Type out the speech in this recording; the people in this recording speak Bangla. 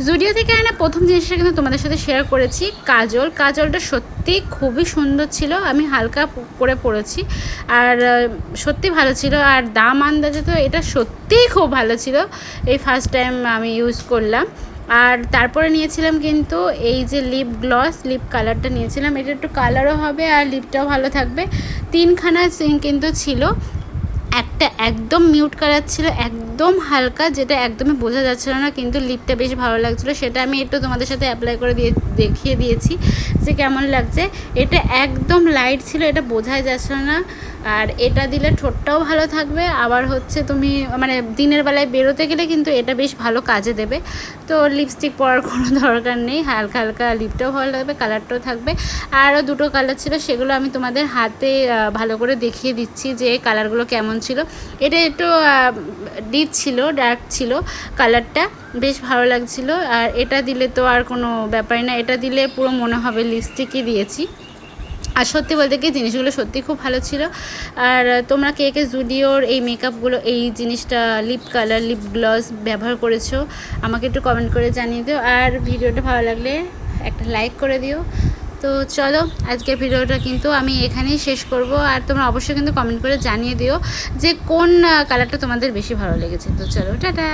জুডিও থেকে আনা প্রথম জিনিসটা কিন্তু তোমাদের সাথে শেয়ার করেছি কাজল। কাজলটা সত্যি খুবই সুন্দর ছিল, আমি হালকা করে পরেছি আর সত্যি ভালো ছিল। আর দাম আন্দাজে তো এটা সত্যিই খুব ভালো ছিল, এই ফার্স্ট টাইম আমি ইউজ করলাম। আর তারপরে নিয়েছিলাম কিন্তু এই যে লিপ গ্লস, লিপ কালারটা নিয়েছিলাম। এটা একটু কালারও হবে আর লিপটাও ভালো থাকবে। 3খানা কিন্তু ছিল, একটা একদম মিউট কালার ছিল, একদম হালকা, যেটা একদমই বোঝা যাচ্ছিল না, কিন্তু লিপটা বেশ ভালো লাগছিলো। সেটা আমি একটু তোমাদের সাথে অ্যাপ্লাই করে দেখিয়ে দিয়েছি যে কেমন লাগছে। এটা একদম লাইট ছিল, এটা বোঝাই যাচ্ছিল না। আর এটা দিলে ঠোঁটটাও ভালো থাকবে, আবার হচ্ছে তুমি মানে দিনের বেলায় বেরোতে গেলে কিন্তু এটা বেশ ভালো কাজে দেবে। তো লিপস্টিক পরার কোনো দরকার নেই, হালকা হালকা লিপটাও ভালো লাগবে, কালারটাও থাকবে। আরও 2টো কালার ছিল, সেগুলো আমি তোমাদের হাতে ভালো করে দেখিয়ে দিচ্ছি যে কালারগুলো কেমন ছিল। এটা একটু ডিপ ছিল, ডার্ক ছিল কালারটা, বেশ ভালো লাগছিল। আর এটা দিলে তো আর কোনো ব্যাপারই না, এটা দিলে পুরো মনে হবে লিপস্টিকই দিয়েছি। আর সত্যি বলতে কি জিনিসগুলো সত্যি খুব ভালো ছিল। আর তোমরা কে কে জুডিওর এই মেকআপগুলো, এই জিনিসটা লিপ কালার, লিপ গ্লস ব্যবহার করেছো আমাকে একটু কমেন্ট করে জানিয়ে দিও। আর ভিডিওটা ভালো লাগলে একটা লাইক করে দিও। তো চলো আজকের ভিডিওটা কিন্তু আমি এখানেই শেষ করব। আর তোমরা অবশ্যই কিন্তু কমেন্ট করে জানিয়ে দিও যে কোন কালারটা তোমাদের বেশি ভালো লেগেছে। তো চলো টাটা।